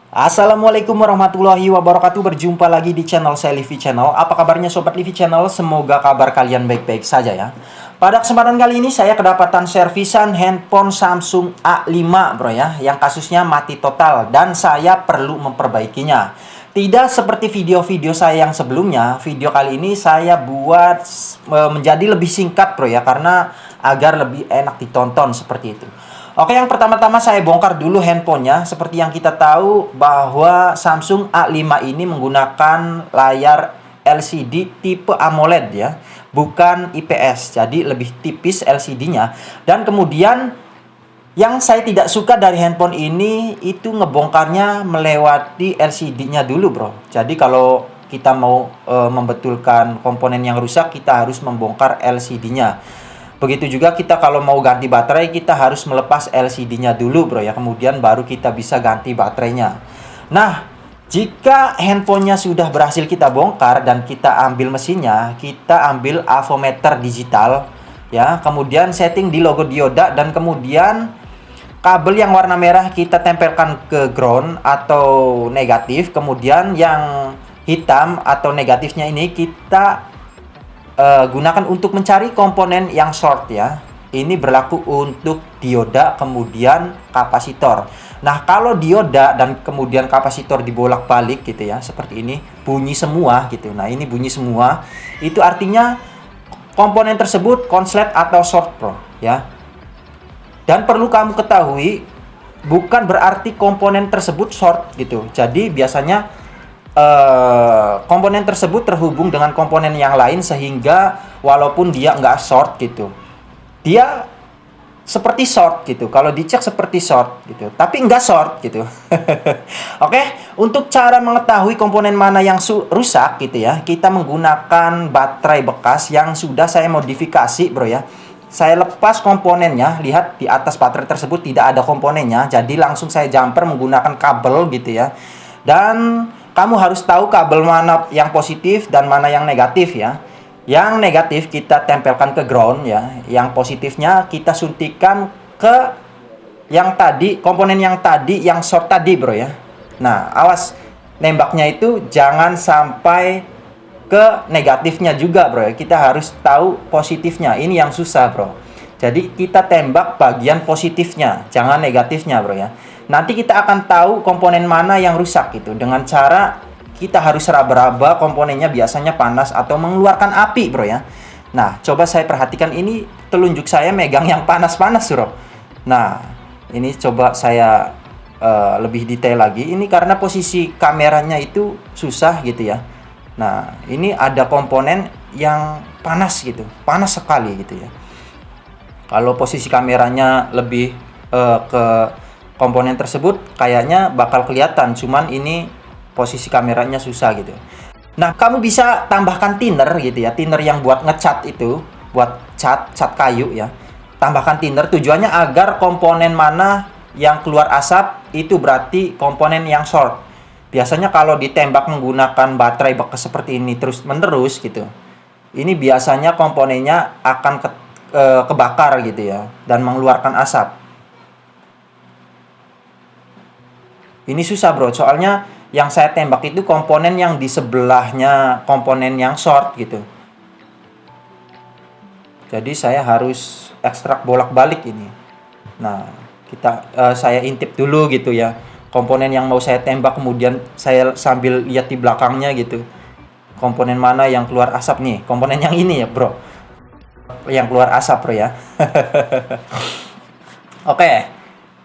Assalamualaikum warahmatullahi wabarakatuh. Berjumpa lagi di channel saya, Livi Channel. Apa kabarnya Sobat Livi Channel? Semoga kabar kalian baik-baik saja ya. Pada kesempatan kali ini saya kedapatan servisan handphone Samsung A5 bro ya, yang kasusnya mati total dan saya perlu memperbaikinya. Tidak seperti video-video saya yang sebelumnya, video kali ini saya buat menjadi lebih singkat bro ya, karena agar lebih enak ditonton seperti itu. Oke, yang pertama-tama saya bongkar dulu handphonenya. Seperti yang kita tahu bahwa Samsung A5 ini menggunakan layar LCD tipe AMOLED ya, bukan IPS. Jadi lebih tipis LCD-nya. Dan kemudian yang saya tidak suka dari handphone ini itu ngebongkarnya melewati LCD-nya dulu, bro. Jadi kalau kita mau membetulkan komponen yang rusak, kita harus membongkar LCD-nya. Begitu juga kita kalau mau ganti baterai, kita harus melepas LCD-nya dulu bro ya. Kemudian baru kita bisa ganti baterainya. Nah, jika handphonenya sudah berhasil kita bongkar dan kita ambil mesinnya, kita ambil avometer digital ya. Kemudian setting di logo dioda dan kemudian kabel yang warna merah kita tempelkan ke ground atau negatif. Kemudian yang hitam atau negatifnya ini kita gunakan untuk mencari komponen yang short ya. Ini berlaku untuk dioda kemudian kapasitor. Nah, kalau dioda dan kemudian kapasitor dibolak-balik gitu ya, seperti ini, bunyi semua gitu. Nah, ini bunyi semua. Itu artinya komponen tersebut konslet atau short bro ya. Dan perlu kamu ketahui, bukan berarti komponen tersebut short gitu. Jadi biasanya komponen tersebut terhubung dengan komponen yang lain sehingga walaupun dia nggak short gitu, dia seperti short gitu. Kalau dicek seperti short gitu, tapi nggak short gitu. Oke, untuk cara mengetahui komponen mana yang rusak gitu ya, kita menggunakan baterai bekas yang sudah saya modifikasi bro ya. Saya lepas komponennya, lihat di atas baterai tersebut tidak ada komponennya, jadi langsung saya jumper menggunakan kabel gitu ya. Dan kamu harus tahu kabel mana yang positif dan mana yang negatif ya. Yang negatif kita tempelkan ke ground ya. Yang positifnya kita suntikan ke yang tadi, komponen yang tadi, yang short tadi bro ya. Nah, awas nembaknya itu jangan sampai ke negatifnya juga bro ya. Kita harus tahu positifnya. Ini yang susah bro. Jadi kita tembak bagian positifnya, jangan negatifnya bro ya. Nanti kita akan tahu komponen mana yang rusak gitu. Dengan cara kita harus raba-raba komponennya, biasanya panas atau mengeluarkan api bro ya. Nah, coba saya perhatikan ini telunjuk saya megang yang panas-panas bro. Nah, ini coba saya lebih detail lagi. Ini karena posisi kameranya itu susah gitu ya. Nah, ini ada komponen yang panas gitu. Panas sekali gitu ya. Kalau posisi kameranya lebih ke komponen tersebut kayaknya bakal kelihatan, cuman ini posisi kameranya susah gitu. Nah, kamu bisa tambahkan thinner gitu ya, thinner yang buat ngecat itu, buat cat kayu ya. Tambahkan thinner tujuannya agar komponen mana yang keluar asap itu berarti komponen yang short. Biasanya kalau ditembak menggunakan baterai bekas seperti ini terus-menerus gitu, ini biasanya komponennya akan kebakar gitu ya dan mengeluarkan asap. Ini susah bro, soalnya yang saya tembak itu komponen yang di sebelahnya komponen yang short gitu. Jadi saya harus ekstrak bolak-balik ini. Nah, saya intip dulu gitu ya, komponen yang mau saya tembak, kemudian saya sambil lihat di belakangnya gitu. Komponen mana yang keluar asap nih? Komponen yang ini ya bro, yang keluar asap bro ya. Oke,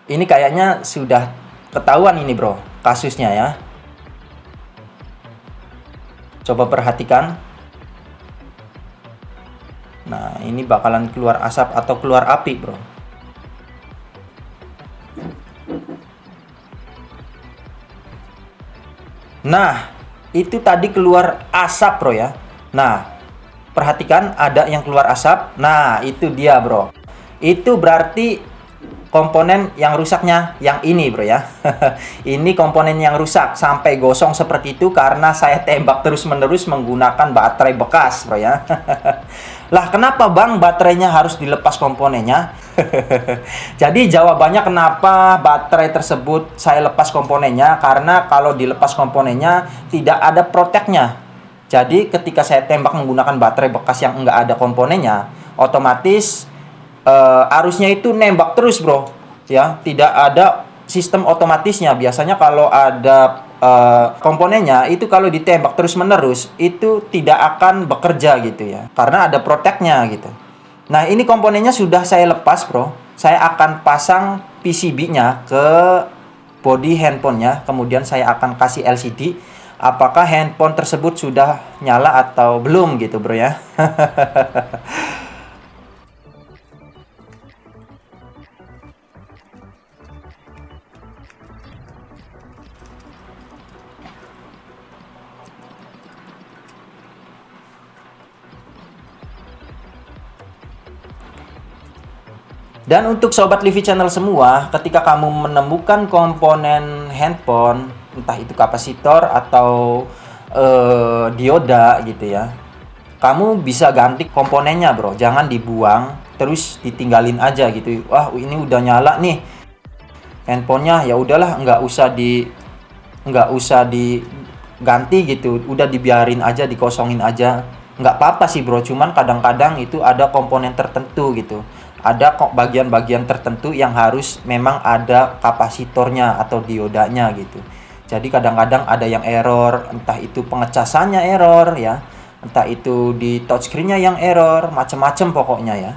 ini kayaknya sudah ketahuan ini bro kasusnya ya. Coba perhatikan. Nah, ini bakalan keluar asap atau keluar api bro. Nah, itu tadi keluar asap bro ya. Nah, perhatikan ada yang keluar asap. Nah, itu dia bro. Itu berarti komponen yang rusaknya yang ini bro ya. Ini komponen yang rusak sampai gosong seperti itu karena saya tembak terus-menerus menggunakan baterai bekas bro ya. Lah, kenapa bang baterainya harus dilepas komponennya? Jadi jawabannya kenapa baterai tersebut saya lepas komponennya, karena kalau dilepas komponennya tidak ada proteknya. Jadi ketika saya tembak menggunakan baterai bekas yang enggak ada komponennya, otomatis arusnya itu nembak terus, bro. Ya, tidak ada sistem otomatisnya. Biasanya kalau ada komponennya itu kalau ditembak terus menerus itu tidak akan bekerja gitu ya, karena ada proteknya gitu. Nah, ini komponennya sudah saya lepas, bro. Saya akan pasang PCB-nya ke body handphonenya. Kemudian saya akan kasih LCD. Apakah handphone tersebut sudah nyala atau belum gitu, bro ya. Dan untuk sobat Livi Channel semua, ketika kamu menemukan komponen handphone, entah itu kapasitor atau dioda gitu ya, kamu bisa ganti komponennya, bro. Jangan dibuang, terus ditinggalin aja gitu. Wah, ini udah nyala nih handphonenya, ya udahlah, nggak usah diganti gitu. Udah dibiarin aja, dikosongin aja. Nggak apa-apa sih, bro. Cuman kadang-kadang itu ada komponen tertentu gitu. Ada kok bagian-bagian tertentu yang harus memang ada kapasitornya atau diodanya gitu. Jadi kadang-kadang ada yang error, entah itu pengecasannya error ya, entah itu di touchscreen-nya yang error, macam-macam pokoknya ya.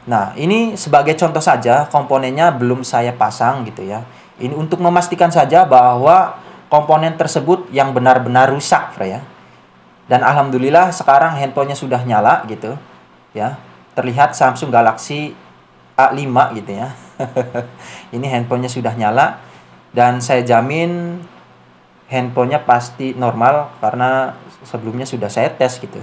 Nah, ini sebagai contoh saja, komponennya belum saya pasang gitu ya. Ini untuk memastikan saja bahwa komponen tersebut yang benar-benar rusak, ya. Dan alhamdulillah sekarang handphonenya sudah nyala gitu ya. Terlihat Samsung Galaxy A5 gitu ya. Ini handphonenya sudah nyala dan saya jamin handphonenya pasti normal karena sebelumnya sudah saya tes gitu.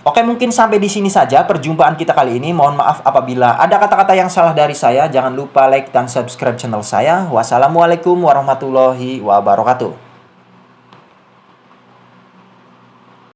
Oke, mungkin sampai di sini saja perjumpaan kita kali ini. Mohon maaf apabila ada kata-kata yang salah dari saya. Jangan lupa like dan subscribe channel saya. Wassalamualaikum warahmatullahi wabarakatuh.